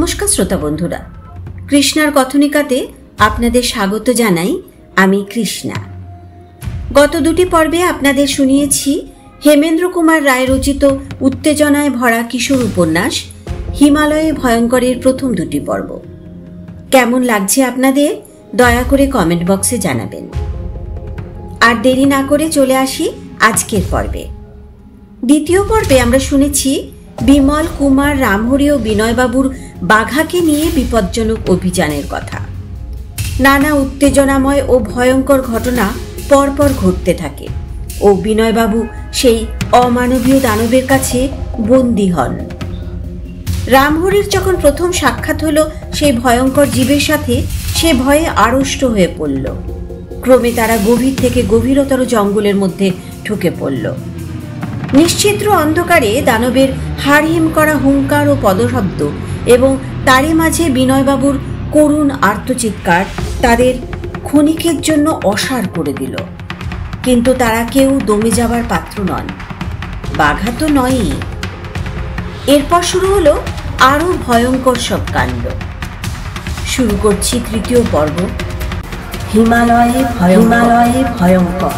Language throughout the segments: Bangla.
নমস্কার শ্রোতা বন্ধুরা, কৃষ্ণার কথনিকাতে আপনাদের স্বাগত জানাই। আমি কৃষ্ণা। গত দুটি পর্বে আপনাদের শুনিয়েছি হেমেন্দ্র কুমার রায় রচিত উত্তেজনায় ভরা কিশোর উপন্যাস হিমালয়ে ভয়ঙ্করের প্রথম দুটি পর্ব। কেমন লাগছে আপনাদের দয়া করে কমেন্ট বক্সে জানাবেন। আর দেরি না করে চলে আসি আজকের পর্বে। দ্বিতীয় পর্বে আমরা শুনেছি বিমল, কুমার, রামহরি ও বিনয়বাবুর বাঘাকে নিয়ে বিপজ্জনক অভিযানের কথা। নানা উত্তেজনাময় ও ভয়ঙ্কর ঘটনা পরপর ঘটতে থাকে ও বিনয়বাবু সেই অমানবীয় দানবের কাছে বন্দী হন। রামহরির যখন প্রথম সাক্ষাৎ হলো সেই ভয়ঙ্কর জীবের সাথে, সে ভয়ে আড়ষ্ট হয়ে পড়ল। ক্রমে তারা গভীর থেকে গভীরতর জঙ্গলের মধ্যে ঢুকে পড়ল। নিশ্চিদ্র অন্ধকারে দানবের হাড়হিম করা হুঙ্কার ও পদশব্দ এবং তারই মাঝে বিনয়বাবুর করুণ আর্তচিৎকার তাদের ক্ষণিকের জন্য অসাড় করে দিল। কিন্তু তারা কেউ দমে যাবার পাত্র নন, বাঘা তো নয়ই। এরপর শুরু হলো আরো ভয়ঙ্কর সব কাণ্ড। শুরু করছি তৃতীয় পর্ব, হিমালয়ে ভয়ঙ্কর।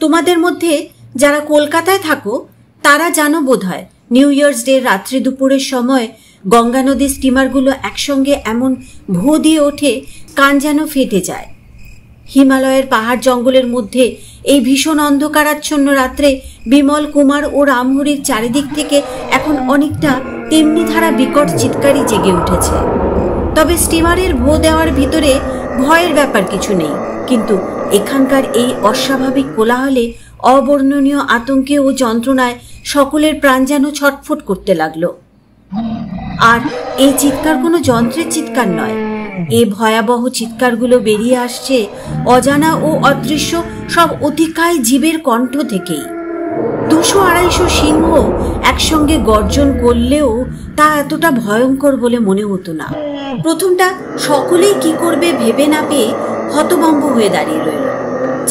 তোমাদের মধ্যে যারা কলকাতায় থাকো তারা জানো বোধহয় নিউ ইয়ার্স ডে রাত্রি দুপুরের সময় গঙ্গা নদীর স্টিমারগুলো একসঙ্গে এমন ভো দিয়ে ওঠে, কান যেন ফেটে যায়। হিমালয়ের পাহাড় জঙ্গলের মধ্যে এই ভীষণ অন্ধকারাচ্ছন্ন রাত্রে বিমল, কুমার ও রামহরির চারিদিক থেকে এখন অনেকটা তেমনি ধারা বিকট চিৎকারই জেগে উঠেছে। তবে স্টিমারের ভো দেওয়ার ভিতরে ভয়ের ব্যাপার কিছু নেই, কিন্তু এখানকার এই অস্বাভাবিক কোলাহলে অবর্ণনীয় আতঙ্কে ও যন্ত্রণায় সকলের প্রাণ যেন ছটফট করতে লাগলো। আর এই চিৎকার কোনো যন্ত্রের চিৎকার নয়, এ ভয়াবহ চিৎকারগুলো বেরিয়ে আসছে অজানা ও অদৃশ্য সব অতিকায় জীবের কণ্ঠ থেকেই। 200-250 সিংহ একসঙ্গে গর্জন করলেও তা এতটা ভয়ঙ্কর বলে মনে হতো না। প্রথমটা সকলেই কি করবে ভেবে না পেয়ে হতভম্ব হয়ে দাঁড়িয়ে রইল।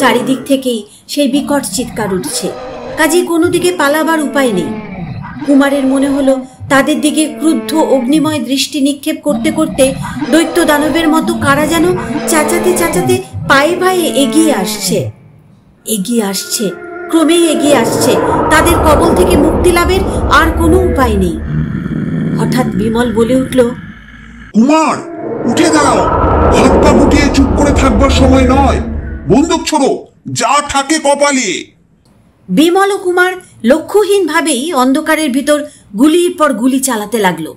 চারিদিক থেকেই সেই বিকট চিৎকার উঠছে, কাজেই কোনো দিকে পালাবার উপায় নেই। কুমারের মনে হলো তাদের দিকে ক্রুদ্ধ অগ্নিময় দৃষ্টি নিক্ষেপ করতে করতে দৈত্য দানবের মতো কারা যেন চাচাতে চাচাতে পায়ে পায়ে এগিয়ে আসছে, ক্রমেই এগিয়ে আসছে। তাদের কবল থেকে মুক্তি লাভের আর কোনো উপায় নেই। হঠাৎ বিমল বলে উঠল, কুমার, উঠে দাঁড়াও, হাত পা গুটিয়ে চুপ করে থাকবার সময় নয়, বন্দুক ছোড়ো, যা থাকে কপালে। বিমল ও কুমার লক্ষ্যহীন ভাবেই অন্ধকারের ভিতর গুলির পর গুলি চালাতে লাগলো।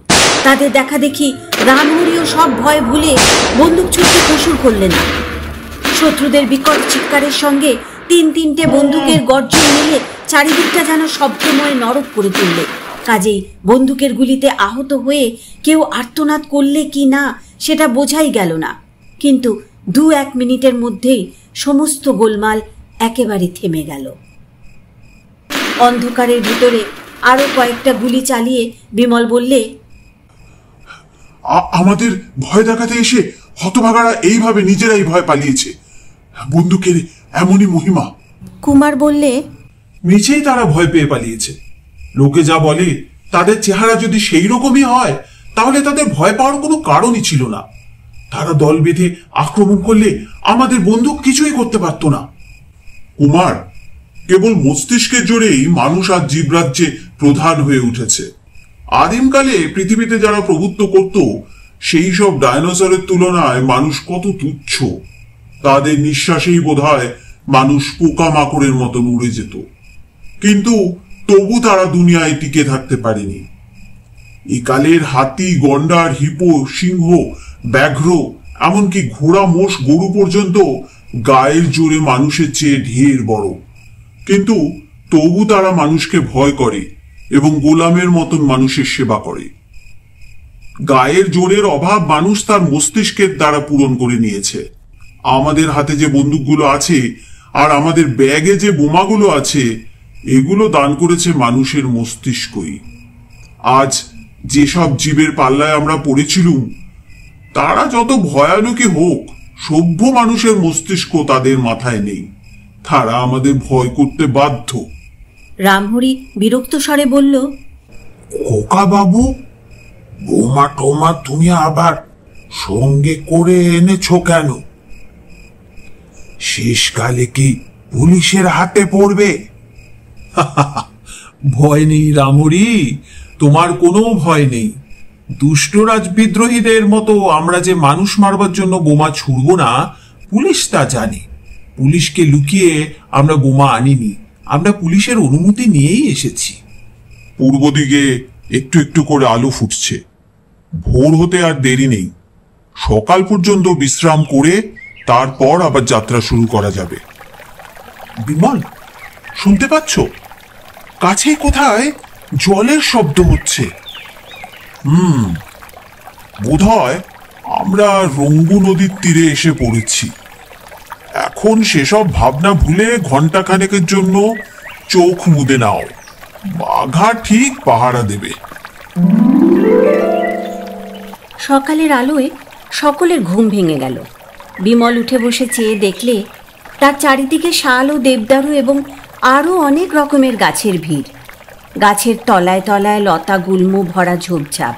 তাদের দেখা দেখি রামহরিও সব ভয় ভুলে বন্দুক ছুটতে কসুর করলেন না। শত্রুদের বিকট চিৎকারের সঙ্গে 3-3টে বন্দুকের গর্জন মিলে চারিদিকটা যেন শব্দময় নরক করে তুললে। কাজেই বন্দুকের গুলিতে আহত হয়ে কেউ আর্তনাদ করলে কি না সেটা বোঝাই গেল না। কিন্তু 2-1 মিনিটের মধ্যেই সমস্ত গোলমাল একেবারে থেমে গেল। অন্ধকারের ভিতরে আরো কয়েকটা গুলি চালিয়ে বিমল বললে, আমাদের ভয় দেখাতে এসে হতভাগারা এইভাবে নিজেরাই ভয় পালিয়েছে। বন্দুকের এমনই মহিমা। কুমার বললে, নিচেই তারা ভয় পেয়ে পালিয়েছে। লোকে যা বলে তাদের চেহারা যদি সেই রকমই হয় তাহলে তাদের ভয় পাওয়ার কোনো কারণই ছিল না। তারা দল বেঁধে আক্রমণ করলে আমাদের বন্দুক কিছুই করতে পারত না। কুমার, কেবল মস্তিষ্কের জোরেই মানুষ আর জীবরাজ্যে প্রধান হয়ে উঠেছে। আদিমকালে পৃথিবীতে যারা প্রভুত্ব করত সেই সব ডায়নোসরের তুলনায় মানুষ কত তুচ্ছ। তাদের নিঃশ্বাসেই বোধহয় মানুষ পোকামাকড়ের মতন উড়ে যেত, কিন্তু তবু তারা দুনিয়ায় টিকে থাকতে পারেনি। একালের হাতি, গন্ডার, হিপো, সিংহ, ব্যাঘ্র, এমনকি ঘোড়া, মোষ, গরু পর্যন্ত গায়ের জোরে মানুষের চেয়ে ঢের বড়, কিন্তু তবু তারা মানুষকে ভয় করে এবং গোলামের মতন মানুষের সেবা করে। গায়ের জোরের অভাব মানুষ তার মস্তিষ্কের দ্বারা পূরণ করে নিয়েছে। আমাদের হাতে যে বন্দুকগুলো আছে আর আমাদের ব্যাগে যে বোমাগুলো আছে, এগুলো দান করেছে মানুষের মস্তিষ্কই। আজ যেসব জীবের পাল্লায় আমরা পড়েছিলুম, তারা যত ভয়ানকই হোক, সভ্য মানুষের মস্তিষ্ক তাদের মাথায় নেই। তারা আমাদের ভয় করতে বাধ্য। রামহরি বিরক্ত স্বরে বলল, খোকা বাবু, বোমা টোমা তুমি আবার সঙ্গে করে এনেছো কেন? শেষকালে কি পুলিশের হাতে পড়বে? ভয় নেই রামহরি, তোমার কোনো ভয় নেই। দুষ্ট রাজবিদ্রোহীদের মতো আমরা যে মানুষ মারবার জন্য বোমা ছুড়ব না, পুলিশ তা জানে। পুলিশকে লুকিয়ে আমরা বোমা আনিনি, আমরা পুলিশের অনুমতি নিয়েই এসেছি। পূর্ব দিকে একটু একটু করে আলো ফুটছে। ভোর হতে আর দেরি নেই। সকাল পর্যন্ত বিশ্রাম করে তারপর আবার যাত্রা শুরু করা যাবে। বিমল, শুনতে পাচ্ছ? কাছে কোথায় জলের শব্দ হচ্ছে। বোধহয় আমরা রঙ্গু নদীর তীরে এসে পড়েছি। এখন সেসব ভাবনা ভুলে ঘন্টাখানেকের জন্য চোখ মুদে নাও, বাঘা ঠিক পাহারা দেবে। সকালের আলোয় সকলের ঘুম ভেঙে গেল। বিমল উঠে বসে চেয়ে দেখলে তার চারিদিকে শাল ও দেবদারু এবং আরও অনেক রকমের গাছের ভিড়। গাছের তলায় তলায় লতা গুল্ম ভরা ঝোপঝাপ।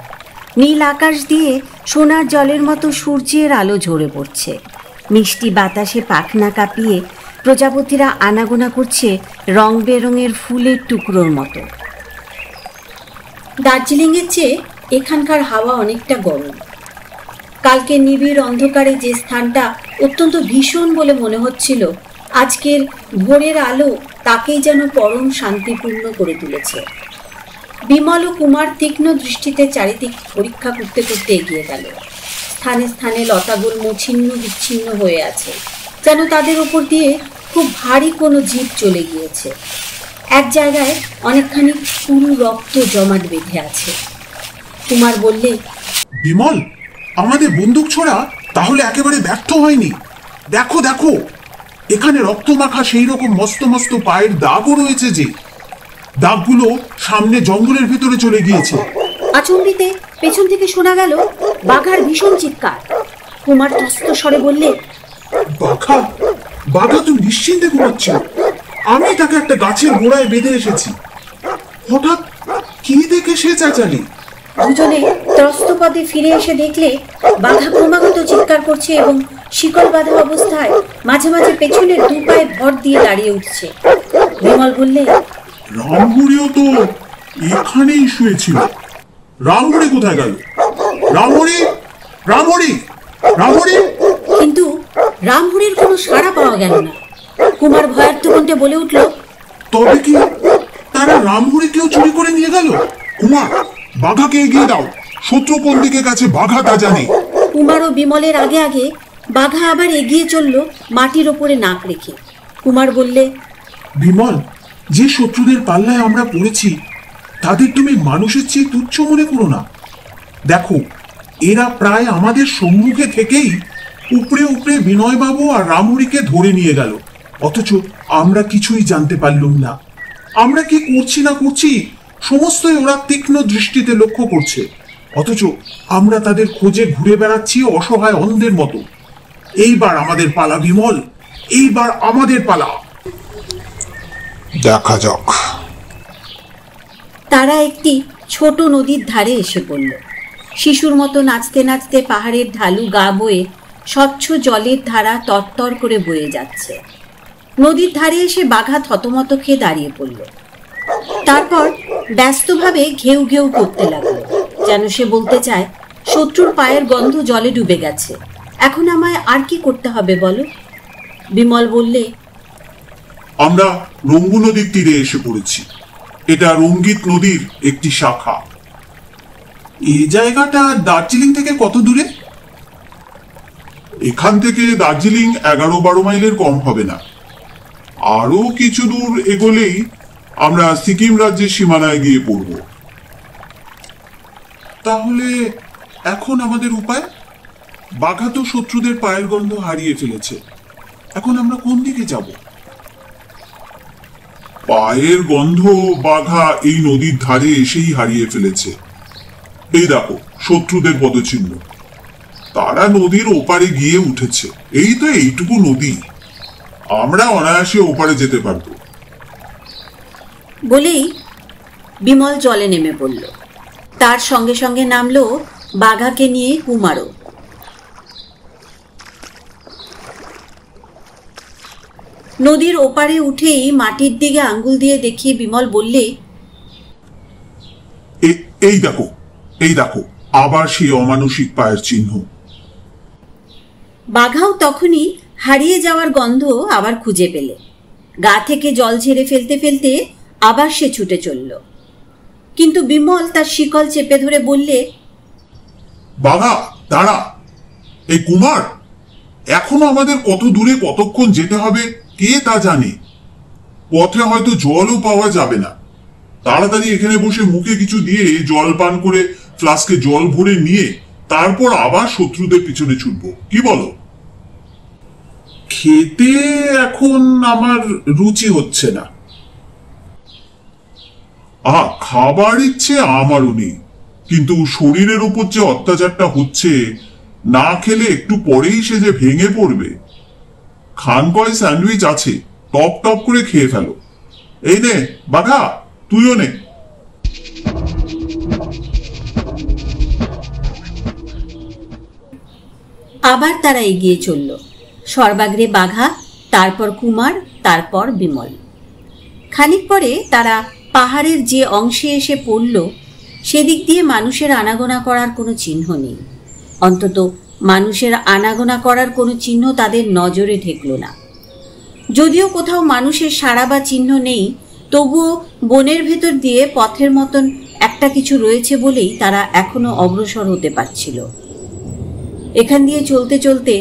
নীল আকাশ দিয়ে সোনার জলের মতো সূর্যের আলো ঝরে পড়ছে। মিষ্টি বাতাসে পাখনা কাঁপিয়ে প্রজাপতিরা আনাগোনা করছে রং বেরঙের ফুলের টুকরোর মতো। দার্জিলিংয়ের চেয়ে এখানকার হাওয়া অনেকটা গরম। কালকে নিবিড় অন্ধকারে যে স্থানটা অত্যন্ত ভীষণ বলে মনে হচ্ছিল, আজকের ভোরের আলো তাকেই যেন পরম শান্তিপূর্ণ করে তুলেছে। বিমল ও কুমার তীক্ষ্ণ দৃষ্টিতে চারিদিক পরীক্ষা করতে করতে এগিয়ে গেল। স্থানে স্থানে লতাগুল্ম ছিন্ন বিচ্ছিন্ন হয়ে আছে, যেন তাদের উপর দিয়ে খুব ভারী কোনো জীব চলে গিয়েছে। এক জায়গায় অনেকখানি পুরু রক্ত জমাট বেঁধে আছে। কুমার বললে, বিমল, আমাদের বন্দুক ছোড়া তাহলে একেবারে ব্যর্থ হয়নি। দেখো দেখো, এখানে রক্ত মাখা সেই রকম মস্ত মস্ত পায়ের দাগও রয়েছে। যে দাগগুলো সামনে জঙ্গলের ভিতরে চলে গিয়েছে। আচমবিতে পেছন থেকে শোনা গেল বাঘার ভীষণ চিৎকার। কুমার ত্রস্ত স্বরে বললে, বাঘা? বাঘা তো নিশ্চিন্তে ঘুমাচ্ছিল। আমি তাকে একটা গাছের গোড়ায় বেঁধে এসেছি। হঠাৎ কি দেখে সে চেঁচালি। দুজনে ত্রস্ত পদে ফিরে এসে দেখলে বাঘা ক্রমাগত চিৎকার করছে এবং শিকল বাঁধা অবস্থায় মাঝে মাঝে পেছনের দু পায়ে ভর দিয়ে দাঁড়িয়ে উঠছে। বিমল বললে, রামহরিও তো এখানেই শুয়েছিল। রামহরি কোথায় গেল? রামহরি, রামহরি, রামহরি! কিন্তু রামহরির কোনো সাড়া পাওয়া গেল না। কুমার ভয়ার্ত কণ্ঠে বলে উঠল, তবে কি তারা রামহরিকেও চুরি করে নিয়ে গেল? কুমার, বাঘাকে এগিয়ে দাও। শত্রু কোন দিকে গেছে বাঘা তা জানে। কুমার ও বিমলের আগে আগে বাঘা আবার এগিয়ে চলল মাটির ওপরে নাক রেখে। কুমার বললে, বিমল, যে শত্রুদের পাল্লায় আমরা পড়েছি তাদের তুমি মানুষের চেয়ে তুচ্ছ মনে করো না। দেখো, এরা প্রায় আমাদের সম্মুখে থেকেই উপরে উপরে বিনয়বাবু আর রামহরিকে ধরে নিয়ে গেল, অথচ আমরা কিছুই জানতে পারলুম না। আমরা কি করছি না করছি সমস্তই ওরা তীক্ষ্ণ দৃষ্টিতে লক্ষ্য করছে, অথচ আমরা তাদের খোঁজে ঘুরে বেড়াচ্ছি অসহায় অন্ধের মতো। এইবার আমাদের পালা বিমল, এইবার আমাদের পালা। দেখা যাক। তারা একটি ছোট নদীর ধারে এসে পড়ল। শিশুর মতো নাচতে নাচতে পাহাড়ের ঢালু গা বয়ে স্বচ্ছ জলের ধারা তরতর করে বয়ে যাচ্ছে। নদীর ধারে এসে বাঘা থতমত খেয়ে দাঁড়িয়ে পড়ল। তারপর ব্যস্তভাবে ঘেউ ঘেউ করতে লাগলো, যেন সে বলতে চায়, শত্রুর পায়ের গন্ধ জলে ডুবে গেছে, এখন আমায় আর কি করতে হবে বলো? বিমল বললে, আমরা রঙ্গু নদীর তীরে এসে পড়েছি। এটা রঙ্গিত নদীর একটি শাখা। এই জায়গাটা দার্জিলিং থেকে কত দূরে? এখান থেকে দার্জিলিং 11-12 মাইলের কম হবে না। আরো কিছু দূর এগোলেই আমরা সিকিম রাজ্যের সীমানায় গিয়ে পড়ব। তাহলে এখন আমাদের উপায়? বাঘা তো শত্রুদের পায়ের গন্ধ হারিয়ে ফেলেছে, এখন আমরা কোন দিকে যাব? পায়ের গন্ধ বাঘা এই নদীর ধারে এসেই হারিয়ে ফেলেছে। এই দেখো শত্রুদের পদচিহ্ন। তারা নদীর ওপারে গিয়ে উঠেছে। এই তো এইটুকু নদী। আমরা অনায়াসে ওপারে যেতে পারবো। বলেই বিমল জলে নেমে পড়ল। তার সঙ্গে সঙ্গে নামলো বাঘাকে নিয়ে কুমারও। নদীর ওপারে উঠেই মাটির দিকে আঙ্গুল দিয়ে দেখিয়ে বিমল বললে, এই দেখো, এই দেখো, আবার সেই অমানসিক পায়ের চিহ্ন। বাঘাও তখনই হারিয়ে যাওয়ার গন্ধ আবার খুঁজে পেলে। গা থেকে জল ঝেড়ে ফেলতে ফেলতে আবার সে ছুটে চলল। কিন্তু বিমল তার শিকল চেপে ধরে বললে, বাঘা দাঁড়া। এই কুমার, এখনো আমাদের কত দূরে কতক্ষণ যেতে হবে কে তা জানে। পথে হয়তো জলও পাওয়া যাবে না। তাড়াতাড়ি এখানে বসে মুখে কিছু দিয়ে জল পান করে ফ্লাস্কে জল ভরে নিয়ে তারপর আবার শত্রুদের পিছনে ছুটবো, কি বলো? খেতে এখন আমার রুচি হচ্ছে না। খাবার ইচ্ছে আমারও নেই, কিন্তু শরীরের উপর যে অত্যাচারটা হচ্ছে, না খেলে একটু পরেই সে যে ভেঙে পড়বে। খানকয় স্যান্ডউইচ আছে, টপ টপ করে খেয়ে ফেলো। এই নে বাঘা, তুইও নে। আবার তারা এগিয়ে চলল। সর্বাগ্রে বাঘা, তারপর কুমার, তারপর বিমল। খানিক পরে তারা পাহাড়ের যে অংশে এসে পড়ল, সেদিক দিয়ে মানুষের আনাগোনা করার কোনো চিহ্ন নেই। অন্তত মানুষের আনাগোনা করার কোনো চিহ্ন তাদের নজরে ঠেকল না। যদিও কোথাও মানুষের সাড়া বা চিহ্ন নেই, তবুও বনের ভেতর দিয়ে পথের মতন একটা কিছু রয়েছে বলেই তারা এখনো অগ্রসর হতে পারছিল। এখান দিয়ে চলতে চলতে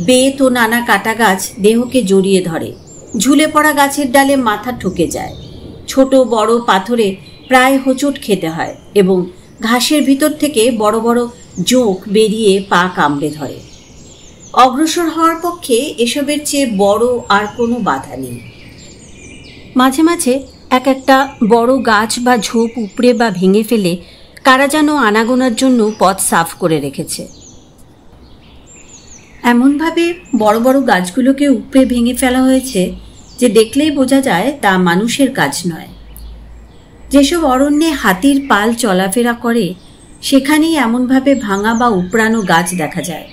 বেত ও নানা কাটা গাছ দেহকে জড়িয়ে ধরে। ঝুলে পড়া গাছের ডালে মাথা ঠুকে যায়। ছোট বড় পাথরে প্রায় হোঁচট খেতে হয় এবং ঘাসের ভিতর থেকে বড় বড় জোঁক বেরিয়ে পা কামড়ে ধরে। অগ্রসর হওয়ার পক্ষে এসবের চেয়ে বড় আর কোনো বাধা নেই। মাঝে মাঝে এক একটা বড় গাছ বা ঝোপ উপড়ে বা ভেঙে ফেলে কারা যেন আনাগোনার জন্য পথ সাফ করে রেখেছে। এমনভাবে বড় বড় গাছগুলোকে উপড়ে ভেঙে ফেলা হয়েছে যে দেখলেই বোঝা যায় তা মানুষের কাজ নয়। যেসব অরণ্যে হাতির পাল চলাফেরা করে, সেখানেই এমনভাবে ভাঙা বা উপড়ানো গাছ দেখা যায়।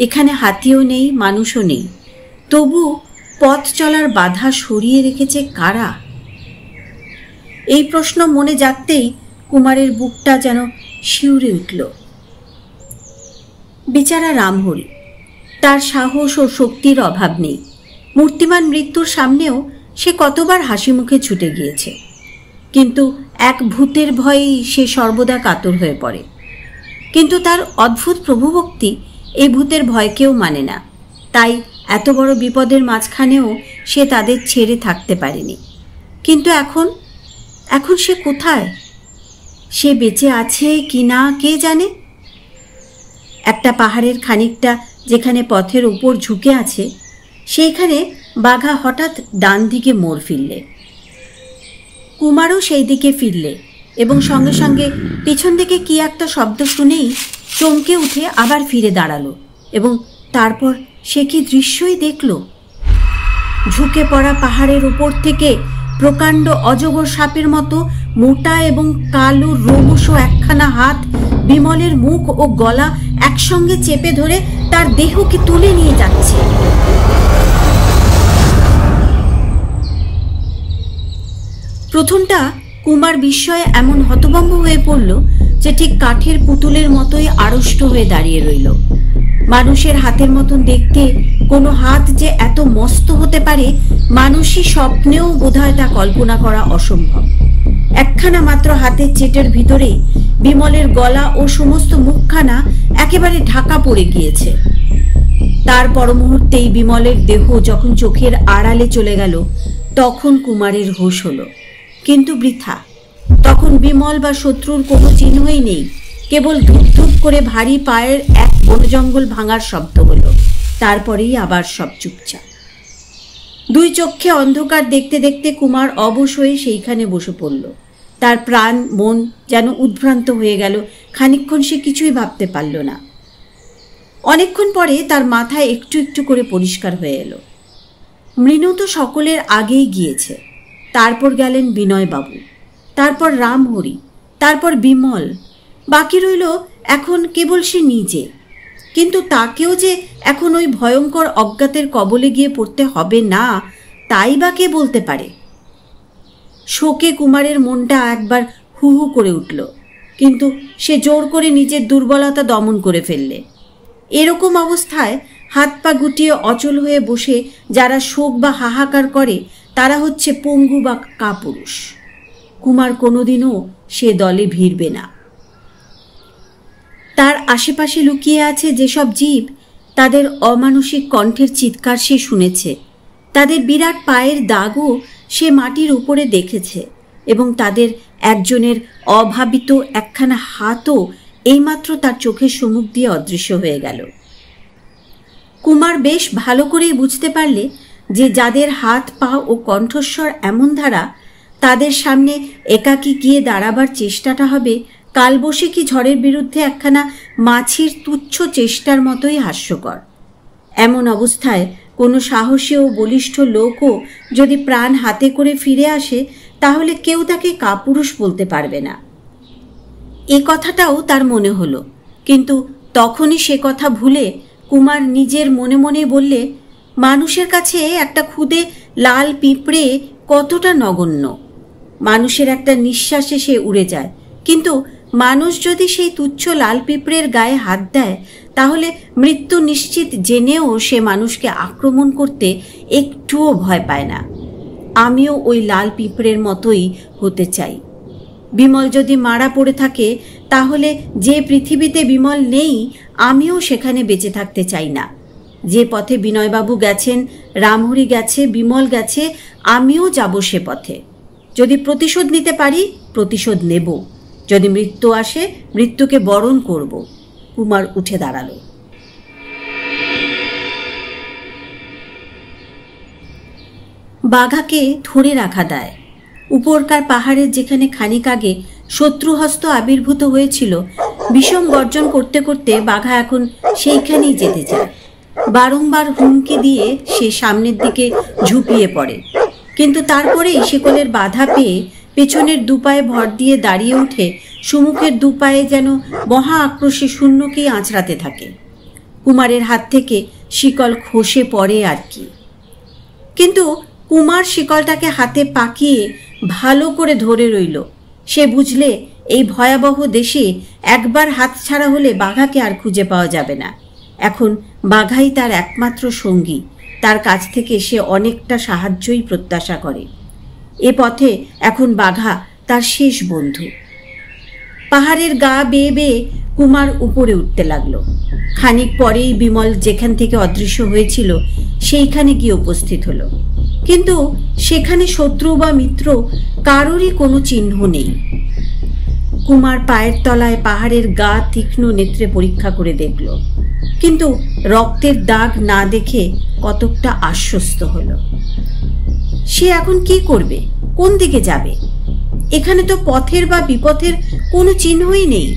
এখানে হাতিও নেই, মানুষও নেই, তবু পথ চলার বাধা সরিয়ে রেখেছে কারা? এই প্রশ্ন মনে জাগতেই কুমারের বুকটা যেন শিউরে উঠল। বেচারা রামহরি, তার সাহস ও শক্তির অভাব নেই। মূর্তিমান মৃত্যুর সামনেও সে কতবার হাসি মুখে ছুটে গিয়েছে, কিন্তু এক ভূতের ভয়েই সে সর্বদা কাতর হয়ে পড়ে। কিন্তু তার অদ্ভুত প্রভুভক্তি এই ভূতের ভয়কেও মানে না। তাই এত বড় বিপদের মাঝখানেও সে তাদের ছেড়ে থাকতে পারেনি। কিন্তু এখন এখন সে কোথায়? সে বেঁচে আছে কি না কে জানে। একটা পাহাড়ের খানিকটা যেখানে পথের উপর ঝুঁকে আছে, সেইখানে বাঘা হঠাৎ ডান দিকে মোড় ফিরলে। কুমারও সেই দিকে ফিরলে এবং সঙ্গে সঙ্গে পিছন দিকে কি একটা শব্দ শুনেই চমকে উঠে আবার ফিরে দাঁড়ালো এবং তারপর সে কি দৃশ্যই দেখল। ঝুঁকে পড়া পাহাড়ের উপর থেকে প্রকাণ্ড অজগর সাপের মতো মোটা এবং কালো রোমশ একখানা হাত বিমলের মুখ ও গলা একসঙ্গে চেপে ধরে তার দেহকে তুলে নিয়ে যাচ্ছে। প্রথমটা কুমার বিস্ময়ে এমন হতভম্ব হয়ে পড়ল যে ঠিক কাঠের পুতুলের মতোই আড়ষ্ট হয়ে দাঁড়িয়ে রইল। মানুষের হাতের মতন দেখতে কোনো হাত যে এত মস্ত হতে পারে, মানুষই স্বপ্নেও বোধহয় তা কল্পনা করা অসম্ভব। একখানা মাত্র হাতের চেটের ভিতরে বিমলের গলা ও সমস্ত মুখখানা একেবারে ঢাকা পড়ে গিয়েছে। তার পর মুহূর্তেই বিমলের দেহ যখন চোখের আড়ালে চলে গেল, তখন কুমারের হোশ হলো, কিন্তু বৃথা। তখন বিমল বা শত্রুর কোনো চিহ্নই নেই, কেবল ধূপ ধূপ করে ভারী পায়ের এক বনজঙ্গল ভাঙার শব্দ হলো। তারপরেই আবার সব চুপচাপ। দুই চক্ষে অন্ধকার দেখতে দেখতে কুমার অবশ হয়ে সেইখানে বসে পড়ল। তার প্রাণ মন যেন উদ্ভ্রান্ত হয়ে গেল। খানিকক্ষণ সে কিছুই ভাবতে পারল না। অনেকক্ষণ পরে তার মাথায় একটু একটু করে পরিষ্কার হয়ে এলো। মৃণু তো সকলের আগেই গিয়েছে। তারপর গেলেন বিনয়বাবু, তারপর রামহরি, তারপর বিমল। বাকি রইল এখন কেবল সে নিজে। কিন্তু তাকেও যে এখন ওই ভয়ঙ্কর অজ্ঞাতের কবলে গিয়ে পড়তে হবে না, তাই বা কে বলতে পারে? শোকে কুমারের মনটা একবার হু হু করে উঠল, কিন্তু সে জোর করে নিজের দুর্বলতা দমন করে ফেললে। এরকম অবস্থায় হাত পা গুটিয়ে অচল হয়ে বসে যারা শোক বা হাহাকার করে তারা হচ্ছে পঙ্গু বা কাপুরুষ। কুমার কোনোদিনও সে দলে ভিড়বে না। তার আশেপাশে লুকিয়ে আছে যেসব জীব, তাদের অমানসিক কণ্ঠের চিৎকার সে শুনেছে, তাদের বিরাট পায়ের দাগও সে মাটির উপরে দেখেছে, এবং তাদের একজনের অভাবিত একখানা হাতও এইমাত্র তার চোখের সম্মুখ দিয়ে অদৃশ্য হয়ে গেল। কুমার বেশ ভালো করেই বুঝতে পারলে যে যাদের হাত পা ও কণ্ঠস্বর এমন ধারা, তাদের সামনে একাকী গিয়ে দাঁড়াবার চেষ্টাটা হবে কালবৈশাখী ঝড়ের বিরুদ্ধে একখানা মাছির তুচ্ছ চেষ্টার মতোই হাস্যকর। এমন অবস্থায় কোনো সাহসী ও বলিষ্ঠ লোকও যদি প্রাণ হাতে করে ফিরে আসে, তাহলে কেউ তাকে কাপুরুষ বলতে পারবে না। এ কথাটাও তার মনে হলো, কিন্তু তখনই সে কথা ভুলে কুমার নিজের মনে মনে বললে, মানুষের কাছে একটা ক্ষুদে লাল পিঁপড়ে কতটা নগণ্য। মানুষের একটা নিঃশ্বাসে সে উড়ে যায়, কিন্তু মানুষ যদি সেই তুচ্ছ লাল পিঁপড়ের গায়ে হাত দেয়, তাহলে মৃত্যু নিশ্চিত জেনেও সে মানুষকে আক্রমণ করতে একটুও ভয় পায় না। আমিও ওই লাল পিঁপড়ের মতোই হতে চাই। বিমল যদি মারা পড়ে থাকে, তাহলে যে পৃথিবীতে বিমল নেই, আমিও সেখানে বেঁচে থাকতে চাই না। যে পথে বিনয়বাবু গেছেন, রামহরি গেছে, বিমল গেছে, আমিও যাব সে পথে। যদি প্রতিশোধ নিতে পারি, প্রতিশোধ নেব। যদি মৃত্যু আসে, মৃত্যুকে বরণ করব। কুমার উঠে দাঁড়ালো। বাঘাকে ধরে রাখা দায়। উপরকার পাহাড়ের যেখানে খানিক আগে শত্রুহস্ত আবির্ভূত হয়েছিল, বিষম গর্জন করতে করতে বাঘা এখন সেইখানেই যেতে চায়। বারংবার হুমকি দিয়ে সে সামনের দিকে ঝুঁপিয়ে পড়ে, কিন্তু তারপরেই শিকলের বাধা পেয়ে পেছনের দুপায়ে ভর দিয়ে দাঁড়িয়ে উঠে সুমুখের দুপায়ে যেন মহা আক্রোশে শূন্যকেই আঁচড়াতে থাকে। কুমারের হাত থেকে শিকল খসে পড়ে আর কি, কিন্তু কুমার শিকলটাকে হাতে পাকিয়ে ভালো করে ধরে রইল। সে বুঝলে এই ভয়াবহ দেশে একবার হাতছাড়া হলে বাঘাকে আর খুঁজে পাওয়া যাবে না। এখন বাঘাই তার একমাত্র সঙ্গী, তার কাছ থেকে সে অনেকটা সাহায্যই প্রত্যাশা করে। এ পথে এখন বাঘা তার শেষ বন্ধু। পাহাড়ের গা বেয়ে বেয়ে কুমার উপরে উঠতে লাগলো। খানিক পরেই বিমল যেখান থেকে অদৃশ্য হয়েছিল সেইখানে গিয়ে উপস্থিত হলো, কিন্তু সেখানে শত্রু বা মিত্র কারোরই কোনো চিহ্ন নেই। কুমার পায়ের তলায় পাহাড়ের গা তীক্ষ্ণ নেত্রে পরীক্ষা করে দেখল, কিন্তু রক্তের দাগ না দেখে কতকটা আশ্বস্ত হলো। সে এখন কি করবে, কোন দিকে যাবে? এখানে তো পথের বা বিপথের কোনো চিহ্নই নেই।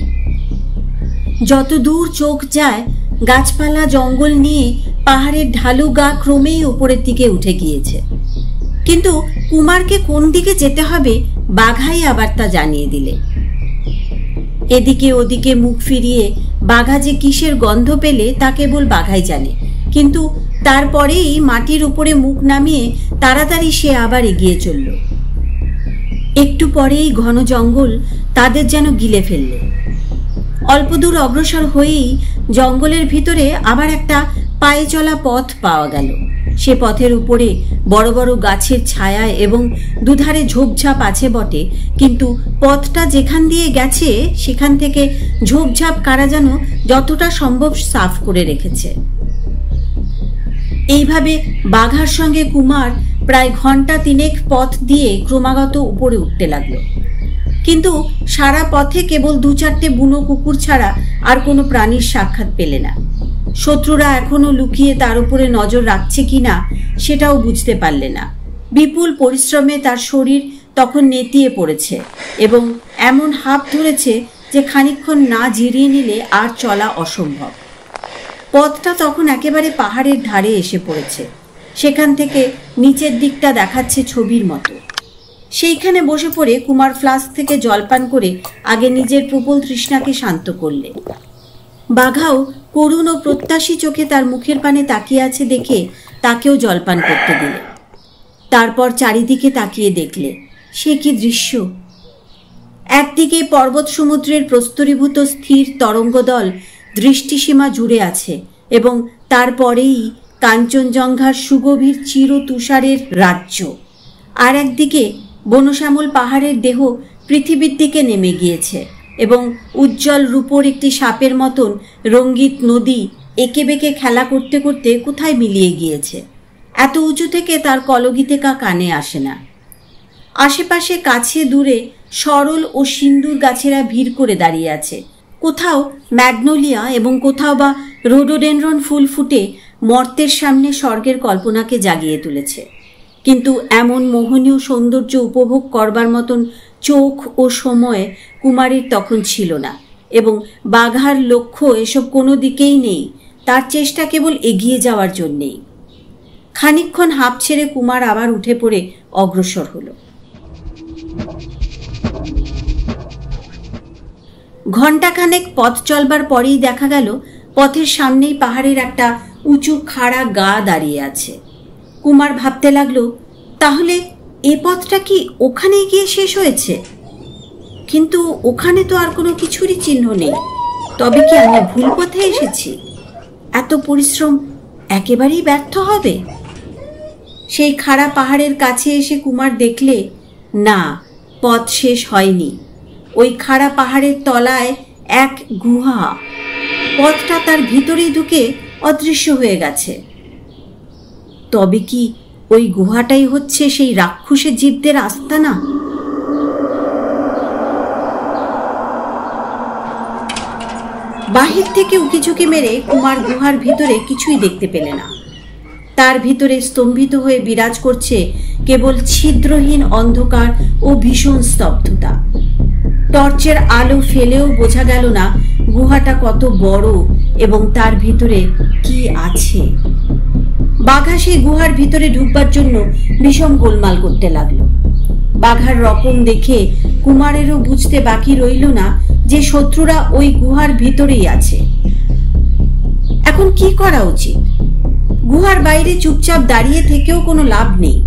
যত দূর চোখ যায়, গাছপালা জঙ্গল নিয়ে পাহাড়ের ঢালু গা ক্রমেই উপরের দিকে উঠে গিয়েছে, কিন্তু কুমারকে কোন দিকে যেতে হবে বাঘাই আবার তা জানিয়ে দিলে। এদিকে ওদিকে মুখ ফিরিয়ে বাঘা যে কিসের গন্ধ পেলে তা কেবল বাঘাই জানে, কিন্তু তারপরেই মাটির উপরে মুখ নামিয়ে তাড়াতাড়ি সে আবার এগিয়ে চলল। একটু পরেই ঘন জঙ্গল তাদের যেন গিলে ফেললে। অল্প দূর অগ্রসর হয়েই জঙ্গলের ভিতরে আবার একটা পায়ে চলা পথ পাওয়া গেল। সে পথের উপরে বড় বড় গাছের ছায়া এবং দুধারে ঝোপঝাপ আছে বটে, কিন্তু পথটা যেখান দিয়ে গেছে সেখান থেকে ঝোপঝাপ কারা যেন যতটা সম্ভব সাফ করে রেখেছে। এইভাবে বাঘার সঙ্গে কুমার প্রায় ঘন্টা তিনেক পথ দিয়ে ক্রমাগত উপরে উঠতে লাগলো, কিন্তু সারা পথে কেবল দু চারটে বুনো কুকুর ছাড়া আর কোনো প্রাণীর সাক্ষাৎ পেলে না। শত্রুরা এখনো লুকিয়ে তার উপরে নজর রাখছে কিনা সেটাও বুঝতে পারলে না। বিপুল পরিশ্রমে তার শরীর তখন নেতিয়ে পড়েছে এবং এমন হাঁপ ধরেছে যে খানিকক্ষণ না জিরিয়ে নিলে আর চলা অসম্ভব। পথটা তখন একেবারে পাহাড়ের ধারে এসে পড়েছে। সেখান থেকে নিচের দিকটা দেখাচ্ছে ছবির মতো। সেইখানে বসে পড়ে কুমার ফ্লাস্ক থেকে জলপান করে আগে নিজের প্রবল তৃষ্ণাকে শান্ত করলে। বাঘাও করুণ ও প্রত্যাশী চোখে তার মুখের পানে তাকিয়ে আছে দেখে তাকেও জলপান করতে দিলে। তারপর চারিদিকে তাকিয়ে দেখলে সে কি দৃশ্য! একদিকে পর্বত সমুদ্রের প্রস্তরীভূত স্থির তরঙ্গদল দৃষ্টিসীমা জুড়ে আছে এবং তারপরেই কাঞ্চনজঙ্ঘার সুগভীর চির তুষারের রাজ্য। আর একদিকে বনশ্যামল পাহাড়ের দেহ পৃথিবীর দিকে নেমে গিয়েছে এবং উজ্জ্বল রূপোর একটি সাপের মতন রঙ্গিত নদী এঁকে বেঁকে খেলা করতে করতে কোথায় মিলিয়ে গিয়েছে। এত উঁচু থেকে তার কলগীতেকা কানে আসে না। আশেপাশে কাছে দূরে সরল ও সিন্দুর গাছেরা ভিড় করে দাঁড়িয়ে আছে। কোথাও ম্যাগনোলিয়া এবং কোথাও বা রোডোডেনড্রন ফুল ফুটে মর্তের সামনে স্বর্গের কল্পনাকে জাগিয়ে তুলেছে। কিন্তু এমন মোহনীয় সৌন্দর্য উপভোগ করবার মতন চোখ ও সময় কুমারীর তখন ছিল না এবং বাঘার লক্ষ্য এসব কোনো দিকেই নেই। তার চেষ্টা কেবল এগিয়ে যাওয়ার জন্যেই। খানিকক্ষণ হাঁপ ছেড়ে কুমার আবার উঠে পড়ে অগ্রসর হল। ঘণ্টাখানেক পথ চলবার পরেই দেখা গেল পথের সামনেই পাহাড়ের একটা উঁচু খাড়া গা দাঁড়িয়ে আছে। কুমার ভাবতে লাগলো, তাহলে এ পথটা কি ওখানেই গিয়ে শেষ হয়েছে? কিন্তু ওখানে তো আর কোনো কিছুরই চিহ্ন নেই। তবে কি আমি ভুল পথে এসেছি? এত পরিশ্রম একেবারেই ব্যর্থ হবে? সেই খাড়া পাহাড়ের কাছে এসে কুমার দেখলে না, পথ শেষ হয়নি। ওই খাড়া পাহাড়ের তলায় এক গুহা। পথটা তার ভিতরেই ঢুকে অদৃশ্য হয়ে গেছে। তবে কি ওই গুহাটাই হচ্ছে সেই রাক্ষসের জীবদের আস্তানা? বাহির থেকে উকিঝুঁকি মেরে কুমার গুহার ভিতরে কিছুই দেখতে পেলে না। তার ভিতরে স্তম্ভিত হয়ে বিরাজ করছে কেবল ছিদ্রহীন অন্ধকার ও ভীষণ স্তব্ধতা। টর্চের আলো ফেলেও বোঝা গেল না গুহাটা কত বড় এবং তার ভিতরে কি আছে। বাঘা সেই গুহার ভিতরে ঢুকবার জন্য বিষম গোলমাল করতে লাগলো। বাঘার রকম দেখে কুমারেরও বুঝতে বাকি রইল না যে শত্রুরা ওই গুহার ভিতরেই আছে। এখন কি করা উচিত? গুহার বাইরে চুপচাপ দাঁড়িয়ে থেকেও কোনো লাভ নেই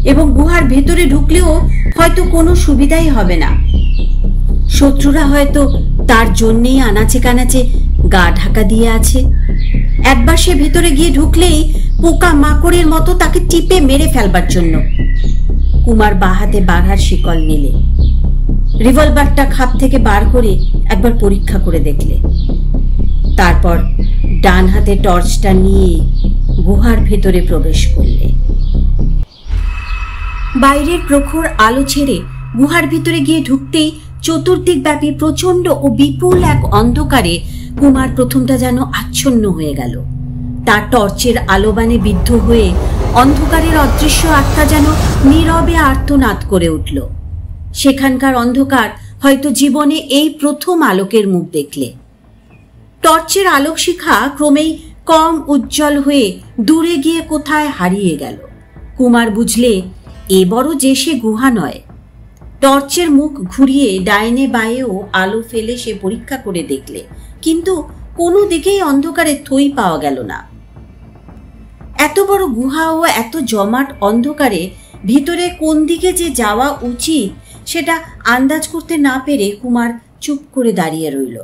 এবং গুহার ভেতরে ঢুকলেও হয়তো কোনো সুবিধাই হবে না। শত্রুরা হয়তো তার জন্যেই আনাচে কানাচে গা ঢাকা দিয়ে আছে। একবার সে ভেতরে গিয়ে ঢুকলেই পোকা মাকড়ের মতো তাকে টিপে মেরে ফেলবার জন্য। কুমার বাহাতে বাঘার শিকল নিলে, রিভলভারটা খাপ থেকে বার করে একবার পরীক্ষা করে দেখলে। তারপর ডান হাতে টর্চটা নিয়ে গুহার ভেতরে প্রবেশ করলে। বাইরের প্রখর আলো ছেড়ে গুহার ভিতরে গিয়ে ঢুকতেই চতুর্দিক ব্যাপী প্রচন্ড ও বিপুল এক অন্ধকারে কুমার প্রথমটা যেন আচ্ছন্ন হয়ে গেল। তার টর্চের আলোবানে বিদ্ধ হয়ে অন্ধকারের অদৃশ্য আত্মা যেন নীরবে আর্তনাদ করে উঠল। সেখানকার অন্ধকার হয়তো জীবনে এই প্রথম আলোকের মুখ দেখলে। টর্চের আলোক শিখা ক্রমেই কম উজ্জ্বল হয়ে দূরে গিয়ে কোথায় হারিয়ে গেল। কুমার বুঝলে এ বড় যে সে গুহা নয়। টর্চের মুখ ঘুরিয়ে ডাইনে বাঁয়েও আলো ফেলে সে পরীক্ষা করে দেখলে, কিন্তু কোনো দিকেই অন্ধকারে থই পাওয়া গেল না। এত বড় গুহা ও এত জমাট অন্ধকারে ভিতরে কোন দিকে যে যাওয়া উচিত সেটা আন্দাজ করতে না পেরে কুমার চুপ করে দাঁড়িয়ে রইল।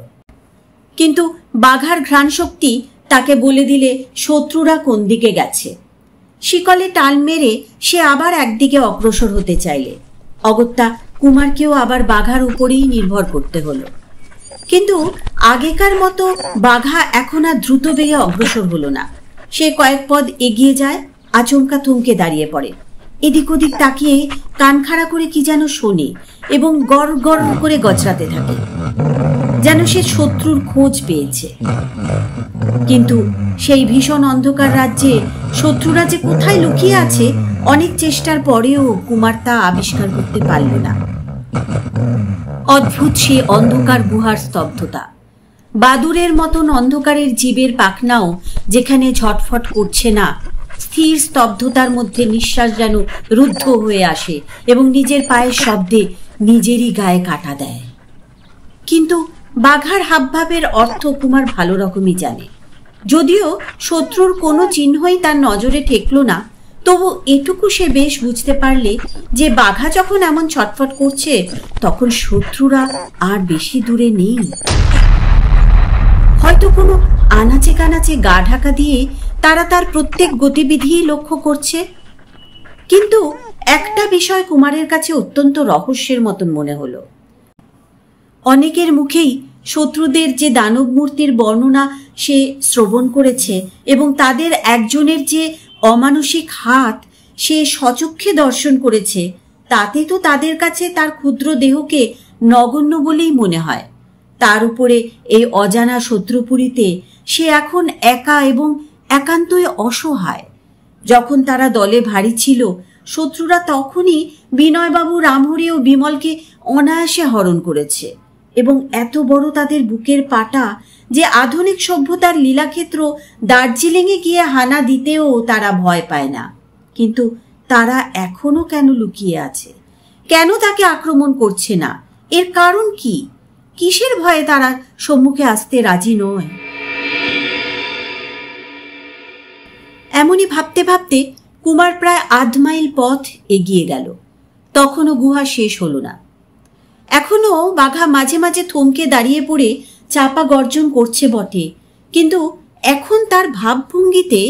কিন্তু বাঘার ঘ্রাণ শক্তি তাকে বলে দিলে শত্রুরা কোন দিকে গেছে। শিকলে টাল মেরে সে আবার একদিকে অগ্রসর হতে চাইলে অগত্যা কুমারকেও আবার বাঘার উপরেই নির্ভর করতে হলো। কিন্তু আগেকার মতো বাঘা এখন আর দ্রুত বেগে অগ্রসর হলো না। সে কয়েক পদ এগিয়ে যায়, আচমকা থমকে দাঁড়িয়ে পড়ে। এদিক ওদিক তাকিয়ে কান খাড়া করে কি যেন শোনে এবং গড় গড় করে গচরাতে থাকে, যেন সে শত্রুর খোঁজ পেয়েছে। কিন্তু সেই ভীষণ অন্ধকার রাজ্যে শত্রুরা যে কোথায় লুকিয়ে আছে অনেক চেষ্টার পরেও কুমার তা আবিষ্কার করতে পারল না। অদ্ভুত সে অন্ধকার গুহার স্তব্ধতা। বাদুরের মতন অন্ধকারের জীবের পাখনাও যেখানে ঝটফট করছে না, স্থির স্তব্ধতার মধ্যে নিঃশ্বাস যেন রুদ্ধ হয়ে আসে এবং নিজের পায়ের শব্দে নিজেরই গায়ে কাটা দেয়। কিন্তু বাঘার হাবভাবের অর্থ কুমার ভালো রকমই জানে। যদিও শত্রুর কোনো চিহ্নই তার নজরে ঠেকল না, তবু এটুকু সে বেশ বুঝতে পারলে যে বাঘা যখন এমন ছটফট করছে তখন শত্রুরা আর বেশি দূরে নেই। হয়তো কোনো আনাচে কানাচে গা ঢাকা দিয়ে তারা তার প্রত্যেক গতিবিধি লক্ষ্য করছে। কিন্তু একটা বিষয় কুমারের কাছে অত্যন্ত রহস্যের মতন মনে হলো। অনেকের মুখেই শত্রুদের যে দানব মূর্তির বর্ণনা সে শ্রবণ করেছে এবং তাদের একজনের যে অমানসিক হাত সে সচক্ষে দর্শন করেছে, তাতে তো তাদের কাছে তার ক্ষুদ্র দেহকে নগণ্য বলেই মনে হয়। তার উপরে এই অজানা শত্রুপুরীতে সে এখন একা এবং একান্তই অসহায়। যখন তারা দলে ভারী ছিল, শত্রুরা তখনই বিনয়বাবু, রামহরি ও বিমলকে অনায়াসে হরণ করেছে এবং এত বড় তাদের বুকের পাটা যে আধুনিক সভ্যতার লীলাক্ষেত্র দার্জিলিংয়ে গিয়ে হানা দিতেও তারা ভয় পায় না। কিন্তু তারা এখনো কেন লুকিয়ে আছে? কেন তাকে আক্রমণ করছে না? এর কারণ কি? কিসের ভয়ে তারা সম্মুখে আসতে রাজি নয়? এমনই ভাবতে ভাবতে কুমার প্রায় 1/2 মাইল পথ এগিয়ে গেল। তখনও গুহা শেষ হলো না। এখনো বাঘা মাঝে মাঝে থমকে দাঁড়িয়ে পড়ে চাপা গর্জন করছে বটে, কিন্তু এখন তার ভাবভঙ্গিতে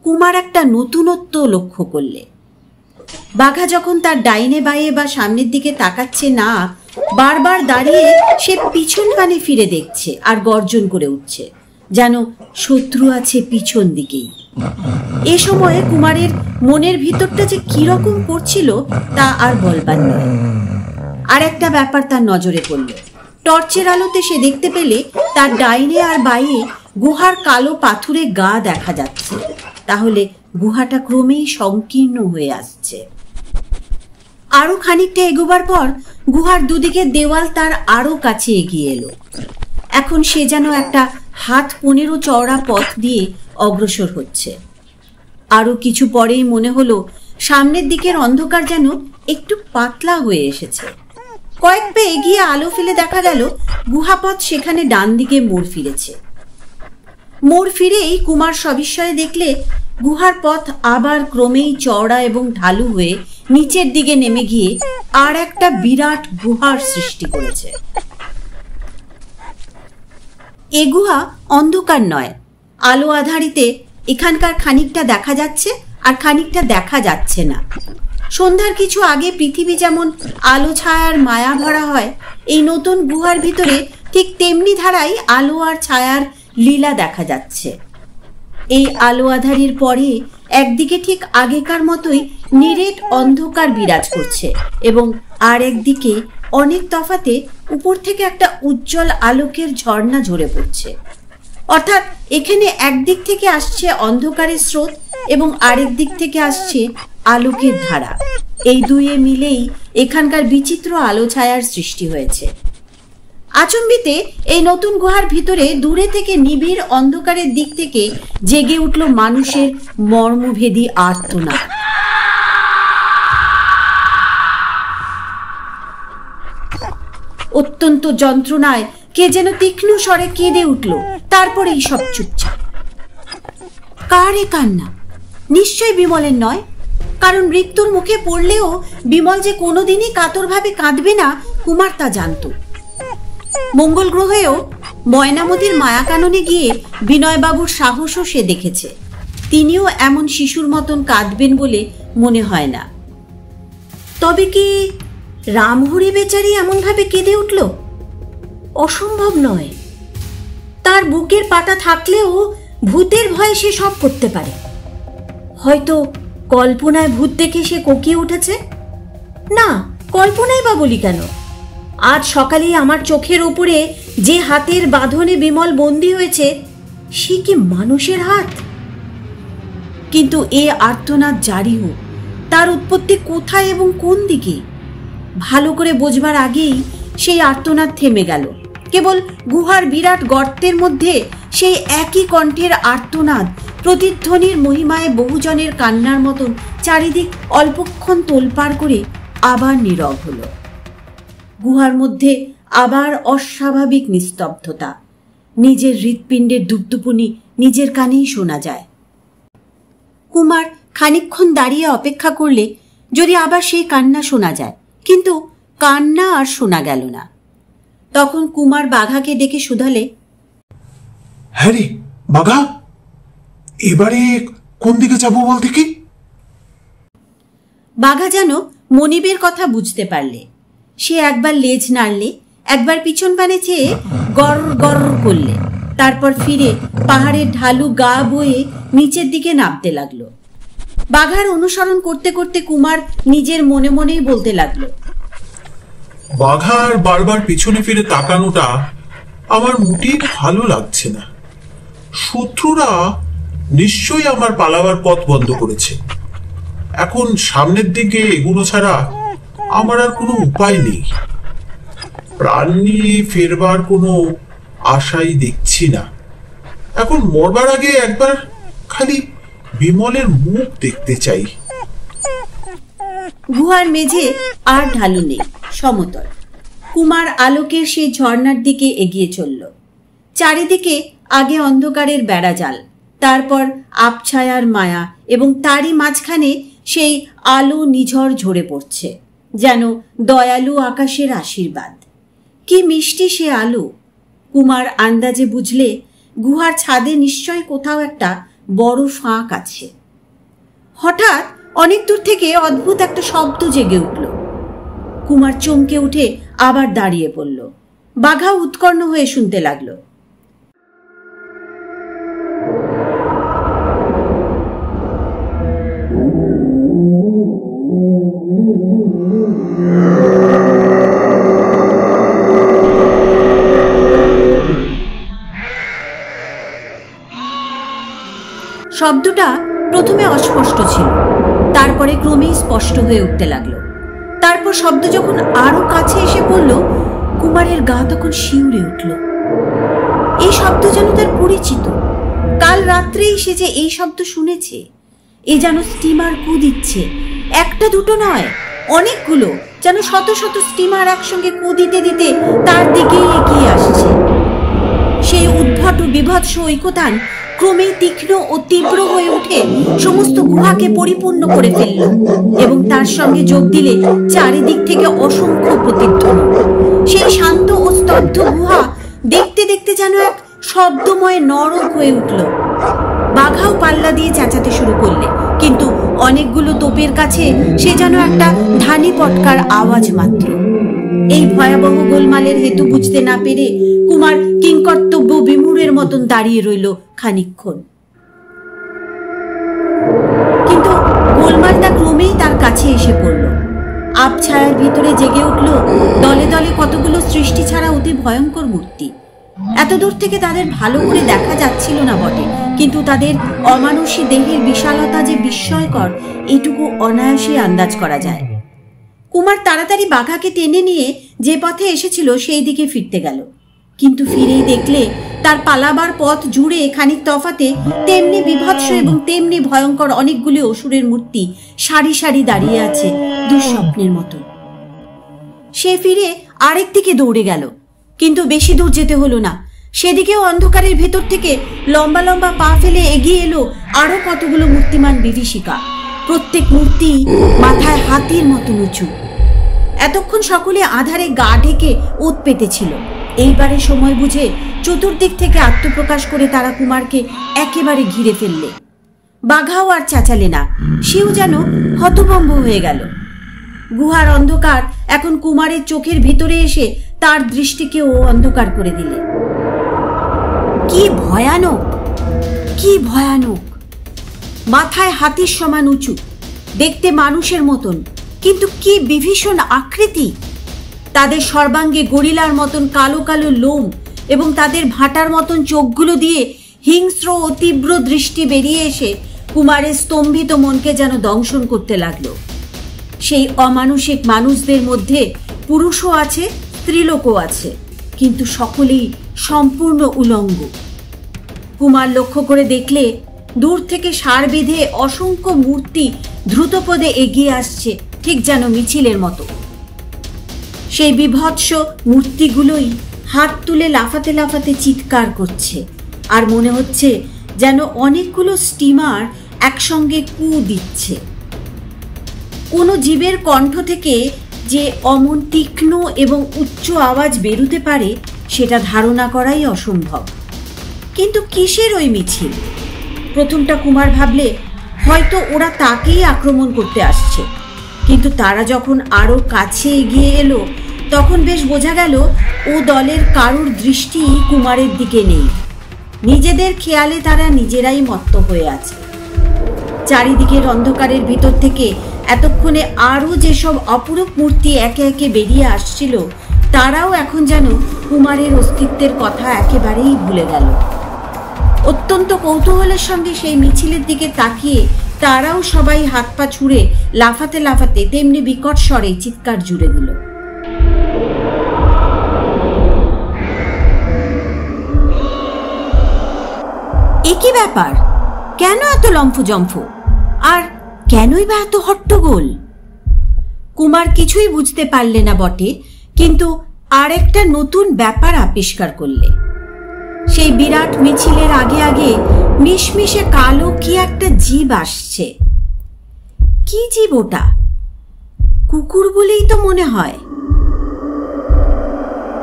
কুমার একটা নতুনত্ব লক্ষ্য করলে। বাঘা যখন তার ডাইনে বাঁয়ে বা সামনের দিকে তাকাচ্ছে না, বারবার দাঁড়িয়ে সে পিছন কানে ফিরে দেখছে আর গর্জন করে উঠছে, যেন শত্রু আছে পিছন দিকেই। এ সময়ে কুমারের মনের ভিতরটা যে কিরকম করছিল তা আর বলবার নয়। আর একটা ব্যাপার তার নজরে পড়ল। টর্চের আলোতে সে দেখতে পেলে তার ডাইনে আর বাঁয়ে গুহার কালো পাথুরে গা দেখা যাচ্ছে। তাহলে গুহাটা ক্রমেই সংকীর্ণ হয়ে আসছে। আরো খানিকটা এগোবার পর গুহার দুদিকে দেওয়াল তার আরো কাছে এগিয়ে এলো। এখন সে যেন একটা 1.5 চওড়া পথ দিয়ে অগ্রসর হচ্ছে। আরো কিছু পরেই মনে হলো সামনের দিকের অন্ধকার যেন একটু পাতলা হয়ে এসেছে। কয়েক পা এগিয়ে আলো ফেলে দেখা গেল গুহাপথ সেখানে ডান দিকে মোড় ফিরেছে। মোড় ফিরেই কুমার সবিস্ময়ে দেখলে গুহার পথ আবার ক্রমেই চওড়া এবং ঢালু হয়ে নিচের দিকে নেমে গিয়ে আর একটা বিরাট গুহার সৃষ্টি করেছে। এ গুহা অন্ধকার নয়, আলো আধারিতে এখানকার খানিকটা দেখা যাচ্ছে আর খানিকটা দেখা যাচ্ছে না। সন্ধ্যার কিছু আগে পৃথিবী যেমন আলো ছায়ার মায়া ভরা হয়, এই নতুন গুহার ভিতরে ঠিক তেমনি ধারায় আলো আর ছায়ার লীলা দেখা যাচ্ছে। এই আলো আধারির পরে একদিকে ঠিক আগেকার মতোই নিরেট অন্ধকার বিরাজ করছে এবং আর একদিকে অনেক তফাতে উপর থেকে একটা উজ্জ্বল আলোকের ঝর্ণা ঝরে পড়ছে। অর্থাৎ এখানে একদিক থেকে আসছে অন্ধকারের স্রোত এবং আরেক দিক থেকে আসছে আলোকের ধারা। এই দুয়ে মিলেই এখানকার বিচিত্র আলো ছায়ার সৃষ্টি হয়েছে। আচম্বিতে এই নতুন গুহার ভিতরে দূরে থেকে নিবিড় অন্ধকারের দিক থেকে জেগে উঠল মানুষের মর্মভেদী আর্তনাদ। অত্যন্ত যন্ত্রণায় কে যেন তীক্ষ্ণ স্বরে কেঁদে উঠল। তারপরেই সব চুপচাপ। কার এ কান্না? নিশ্চয় বিমলের নয়, কারণ মৃত্যুর মুখে পড়লেও বিমল যে কোনোদিনই কাতরভাবে কাঁদবে না কুমার তা জানত। মঙ্গল গ্রহেও ময়নামতির মায়াকাননে গিয়ে বিনয়বাবুর সাহসও সে দেখেছে। তিনিও এমন শিশুর মতন কাঁদবেন বলে মনে হয় না। তবে কি রামহরি বেচারি এমন ভাবে কেঁদে উঠল? অসম্ভব নয়। তার বুকের পাটা থাকলেও ভূতের ভয়ে সে সব করতে পারে। হয়তো কল্পনায় ভূত দেখে সে কোকিয়ে উঠেছে। না, কল্পনাই বা বলি কেন? আজ সকালেই আমার চোখের উপরে যে হাতের বাঁধনে বিমল বন্দী হয়েছে সে কি মানুষের হাত? কিন্তু এ আর্তনাদ জারি হোক, তার উৎপত্তি কোথায় এবং কোন দিকে ভালো করে বোঝবার আগেই সেই আর্তনাদ থেমে গেল। কেবল গুহার বিরাট গর্তের মধ্যে সেই একই কণ্ঠের আর্তনাদ প্রতিধ্বনির মহিমায় বহুজনের কান্নার মতন চারিদিক অল্পক্ষণ তোলপাড় করে আবার নীরব হল। গুহার মধ্যে আবার অস্বাভাবিক নিস্তব্ধতা। নিজের হৃৎপিণ্ডের দুপদুপুনি নিজের কানেই শোনা যায়। কুমার খানিকক্ষণ দাঁড়িয়ে অপেক্ষা করলে যদি আবার সেই কান্না শোনা যায়, কিন্তু কান্না আর শোনা গেল না। তখন কুমার বাঘাকে ডেকে শুধালে, হ্যাঁ রে বাঘা, এবারে কোন দিকে যাবো বলতে কি? বাঘা যেন মনিবের কথা বুঝতে পারলে। সে একবার লেজ নাড়লে, একবার পিছন পানে চেয়ে গর গর করলে, তারপর ফিরে পাহাড়ের ঢালু গা বয়ে নিচের দিকে নামতে লাগলো। বাঘার অনুসরণ করতে করতে কুমার নিজের মনে মনেই বলতে লাগলো, বাঘার বারবার পিছনে ফিরে তাকানোটা আমার মোটেই ভালো লাগছে না। শত্রুরা নিশ্চয়ই আমার পালাবার পথ বন্ধ করেছে। এখন সামনের দিকে এগুলো ছাড়া আমার আর কোনো উপায় নেই। প্রাণ নিয়ে ফেরবার কোনো আশাই দেখছি না। এখন মরবার আগে একবার খালি বিমলের মুখ দেখতে চাই। গুহার মেঝে আর ঢালু নেই, সমতল। কুমার আলোকের সেই ঝর্ণার দিকে এগিয়ে চলল। চারিদিকে আগে অন্ধকারের বেড়াজাল, তারপর আবছায়ার মায়া, এবং তারই মাঝখানে সেই আলো নিঝড় ঝরে পড়ছে, যেন দয়ালু আকাশের আশীর্বাদ। কি মিষ্টি সে আলো! কুমার আন্দাজে বুঝলে গুহার ছাদে নিশ্চয় কোথাও একটা বড় ফাঁক আছে। হঠাৎ অনেক দূর থেকে অদ্ভুত একটা শব্দ জেগে উঠল। কুমার চমকে উঠে আবার দাঁড়িয়ে পড়ল। বাঘা উৎকর্ণ হয়ে শুনতে লাগলো। শব্দটা প্রথমে অস্পষ্ট ছিল, তারপরে ক্রমেই স্পষ্ট হয়ে উঠতে লাগলো। তারপর শব্দ যখন আরো কাছে এসে পড়ল, কুমারের গা তখন শিউরে উঠল। এই শব্দ যেন তার পরিচিত। কাল রাত্রেই সে যে এই শব্দ শুনেছে। এ যেন স্টিমার কু দিচ্ছে, একটা দুটো নয়, অনেকগুলো, যেন শত শত স্টিমার একসঙ্গে কু দিতে দিতে তার দিকেই এগিয়ে আসছে। সেই উদ্ভট ও বিভৎস ঐকতান ক্রমেই তীক্ষ্ণ ও তীব্র হয়ে উঠে সমস্ত গুহাকে পরিপূর্ণ করে ফেলল, এবং তার সঙ্গে যোগ দিলে চারিদিক থেকে অসংখ্য প্রতিধ্বনি। সেই শান্ত ও স্তব্ধ গুহা দেখতে দেখতে যেন এক শব্দময় নরক হয়ে উঠল। বাঘাও পাল্লা দিয়ে চেঁচাতে শুরু করলে, কিন্তু অনেকগুলো তোপের কাছে সে যেন একটা ধানি পটকার আওয়াজ মাত্র। এই ভয়াবহ গোলমালের হেতু বুঝতে না পেরে কুমার কিংকর্তব্য বিমূঢ়ের মতন দাঁড়িয়ে রইল খানিকক্ষণ। কিন্তু গোলমালটা ক্রমেই তার কাছে এসে পড়ল। আবছায়ার ভিতরে জেগে উঠল দলে দলে কতগুলো সৃষ্টি ছাড়া অতি ভয়ঙ্কর মূর্তি। এত দূর থেকে তাদের ভালো করে দেখা যাচ্ছিল না বটে, কিন্তু তাদের অমানুষী দেহের বিশালতা যে বিস্ময়কর, এটুকু অনায়াসে আন্দাজ করা যায়। কুমার তাড়াতাড়ি বাঘাকে টেনে নিয়ে যে পথে এসেছিল সেই দিকে ফিরতে গেল, কিন্তু ফিরেই দেখলে তার পালাবার পথ জুড়ে খানিক তফাতে তেমনি বিভৎস এবং তেমনি ভয়ঙ্কর অনেকগুলি অসুরের মূর্তি সারি সারি দাঁড়িয়ে আছে দুঃস্বপ্নের মতো। সে ফিরে আরেক দিকে দৌড়ে গেল, কিন্তু বেশি দূর যেতে হলো না। সেদিকেও অন্ধকারের ভেতর থেকে লম্বা লম্বা পা ফেলে এগিয়ে এলো আরো কতগুলো মূর্তিমান বিভীষিকা। প্রত্যেক মূর্তি মাথায় হাতির মতো উঁচু। এতক্ষণ সকলে আধারে গা ঢেকে ওত পেতেছিল। এইবারে সময় বুঝে চতুর্দিক থেকে আত্মপ্রকাশ করে তারা কুমারকে একেবারে ঘিরে ফেললে। বাঘাও আর চেঁচালে না, সেও যেন হতভম্ব হয়ে গেল। গুহার অন্ধকার এখন কুমারের চোখের ভিতরে এসে তার দৃষ্টিকেও অন্ধকার করে দিলে। কি ভয়ানক, কি ভয়ানক! মাথায় হাতির সমান উঁচু, দেখতে মানুষের মতন, কিন্তু কি বিভীষণ আকৃতি! তাদের সর্বাঙ্গে গরিলার মতন কালো কালো লোম, এবং তাদের ভাটার মতন চোখগুলো দিয়ে হিংস্র ও তীব্র দৃষ্টি বেরিয়ে এসে কুমারের স্তম্ভিত মনকে যেন দংশন করতে লাগলো। সেই অমানুষিক মানুষদের মধ্যে পুরুষও আছে, স্ত্রীলোকও আছে, কিন্তু সকলেই সম্পূর্ণ উলঙ্গ। কুমার লক্ষ্য করে দেখলে দূর থেকে সার বেঁধে অসংখ্য মূর্তি দ্রুতপদে এগিয়ে আসছে, ঠিক যেন মিছিলের মতো। সেই বিভৎস মূর্তিগুলোই হাত তুলে লাফাতে লাফাতে চিৎকার করছে, আর মনে হচ্ছে যেন অনেকগুলো স্টিমার একসঙ্গে কু দিচ্ছে। কোনো জীবের কণ্ঠ থেকে যে অমন তীক্ষ্ণ এবং উচ্চ আওয়াজ বেরুতে পারে সেটা ধারণা করাই অসম্ভব। কিন্তু কিসের ওই মিছিল? প্রথমটা কুমার ভাবলে হয়তো ওরা তাকেই আক্রমণ করতে আসছে, কিন্তু তারা যখন আরো কাছে এগিয়ে এলো তখন বেশ বোঝা গেল ও দলের কারুর দৃষ্টি কুমারের দিকে নেই। নিজেদের খেয়ালে তারা নিজেরাই মত্ত হয়ে আছে। চারিদিকের অন্ধকারের ভিতর থেকে এতক্ষণে আরো যেসব অপরূপ মূর্তি একে একে বেরিয়ে আসছিল, তারাও এখন যেন কুমারের অস্তিত্বের কথা একেবারেই ভুলে গেল। অত্যন্ত কৌতূহলের সঙ্গে সেই মিছিলের দিকে তাকিয়ে তারাও সবাই হাত পা ছুঁড়ে লাফাতে লাফাতে তেমনি বিকট স্বরে চিৎকার জুড়ে দিল। একই ব্যাপার, কেন এত লম্ফজম্ফ, আর কেনই বা এত হট্টগোল? কুমার কিছুই বুঝতে পারলে না বটে, কিন্তু আরেকটা নতুন ব্যাপার আবিষ্কার করলে। সেই বিরাট মিছিলের আগে আগে মিশমিশে কালো কি একটা জীব আসছে। কি জীব ওটা? কুকুর বলেই তো মনে হয়।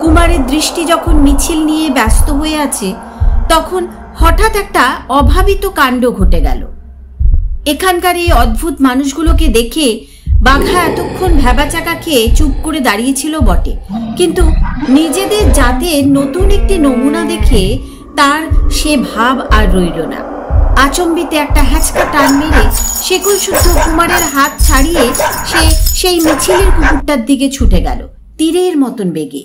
কুমারের দৃষ্টি যখন মিছিল নিয়ে ব্যস্ত হয়ে আছে তখন হঠাৎ একটা অভাবিত কাণ্ড ঘটে গেল। এখানকার এই অদ্ভুত মানুষগুলোকে দেখে বাঘা এতক্ষণ ভ্যাবাচাকা খেয়ে চুপ করে দাঁড়িয়েছিল বটে, কিন্তু নিজেদের জাতের নতুন একটি নমুনা দেখে তার সে ভাব আর রইল না। আচম্বিতে একটা হ্যাঁচকা টান মেরে শেকল শুদ্ধ কুমারের হাত ছাড়িয়ে সে সেই মিছিলের কুকুরটার দিকে ছুটে গেল তীরের মতন বেগে।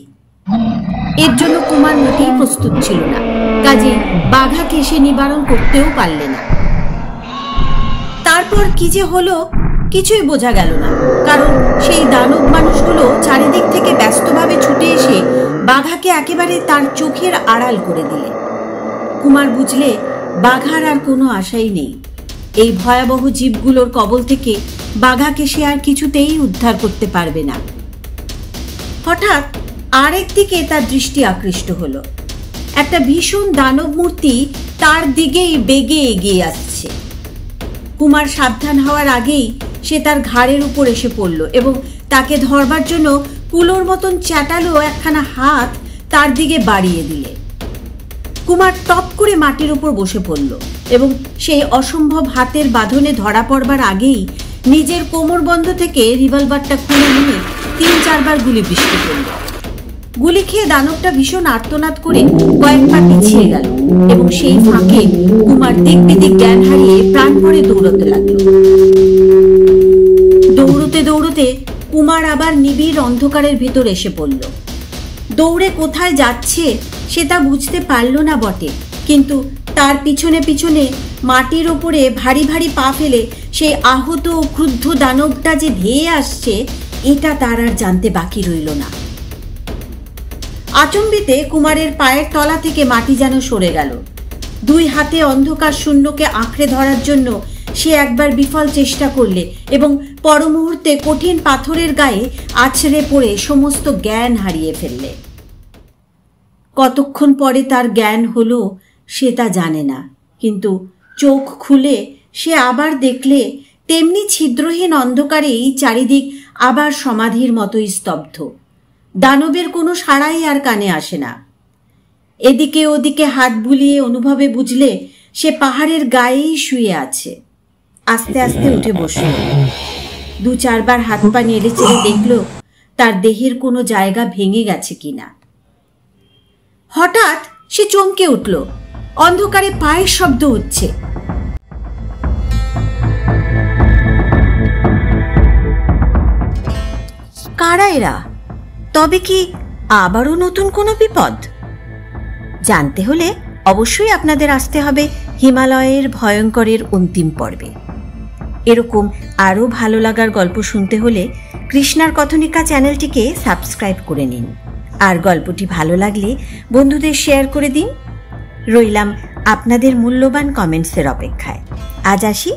এর জন্য কুমার মোটেই প্রস্তুত ছিল না, কাজে বাঘাকে সে নিবারণ করতেও পারলে না। তারপর কি যে হলো কিছুই বোঝা গেল না, কারণ সেই দানব মানুষগুলো চারিদিক থেকে ব্যস্তভাবে ছুটে এসে বাঘাকে একেবারে তার চোখের আড়াল করে দিলে। কুমার বুঝলে বাঘার আর কোনো আশাই নেই। এই ভয়াবহ জীবগুলোর কবল থেকে বাঘাকে সে আর কিছুতেই উদ্ধার করতে পারবে না। হঠাৎ আরেক দিকে তার দৃষ্টি আকৃষ্ট হলো। একটা ভীষণ দানব মূর্তি তার দিকেই বেগে এগিয়ে আসছে। কুমার সাবধান হওয়ার আগেই সে তার ঘাড়ের উপর এসে পড়ল এবং তাকে ধরবার জন্য কুলোর মতন চ্যাটালো একখানা হাত তার দিকে বাড়িয়ে দিলে। কুমার টপ করে মাটির উপর বসে পড়ল এবং সেই অসম্ভব হাতের বাঁধনে ধরা পড়বার আগেই নিজের কোমরবন্ধ থেকে রিভলভারটা খুলে নিয়ে ৩-৪ বার গুলি বৃষ্টি করল। গুলি খেয়ে দানবটা ভীষণ আর্তনাদ করে কয়েক পা পিছিয়ে গেল এবং সেই ফাঁকে কুমার দিক বিদিক জ্ঞান হারিয়ে প্রাণ ভরে দৌড়তে লাগলো। দৌড়তে দৌড়তে কুমার আবার নিবিড় অন্ধকারের ভিতর এসে পড়ল। দৌড়ে কোথায় যাচ্ছে সে তা বুঝতে পারল না বটে, কিন্তু তার পিছনে পিছনে মাটির ওপরে ভারী ভারী পা ফেলে সেই আহত ও ক্রুদ্ধ দানবটা যে ধেয়ে আসছে এটা তার আর জানতে বাকি রইল না। আচম্বিতে কুমারের পায়ের তলা থেকে মাটি যেন সরে গেল। দুই হাতে অন্ধকার শূন্যকে আঁকড়ে ধরার জন্য সে একবার বিফল চেষ্টা করলে এবং পর মুহূর্তে কঠিন পাথরের গায়ে আছড়ে পড়ে সমস্ত জ্ঞান হারিয়ে ফেললে। কতক্ষণ পরে তার জ্ঞান হলো সে তা জানে না, কিন্তু চোখ খুলে সে আবার দেখলে তেমনি ছিদ্রহীন অন্ধকারেই চারিদিক আবার সমাধির মতোই স্তব্ধ। দানবের কোনো সাড়াই আর কানে আসে না। এদিকে ওদিকে হাত বুলিয়ে অনুভবে বুঝলে সে পাহাড়ের গায়েই শুয়ে আছে। আস্তে আস্তে উঠে বসল। ২-৪ বার হাত পা নেড়ে চেড়ে দেখল তার দেহের কোনো জায়গা ভেঙে গেছে কিনা। হঠাৎ সে চমকে উঠল। অন্ধকারে পায়ের শব্দ হচ্ছে। কারা এরা? তবে কি আবারও নতুন কোনো বিপদ? জানতে হলে অবশ্যই আপনাদের আসতে হবে হিমালয়ের ভয়ঙ্করের অন্তিম পর্বে। এরকম আরও ভালো লাগার গল্প শুনতে হলে কৃষ্ণার কথনিকা চ্যানেলটিকে সাবস্ক্রাইব করে নিন, আর গল্পটি ভালো লাগলে বন্ধুদের শেয়ার করে দিন। রইলাম আপনাদের মূল্যবান কমেন্টসের অপেক্ষায়। আজ আসি।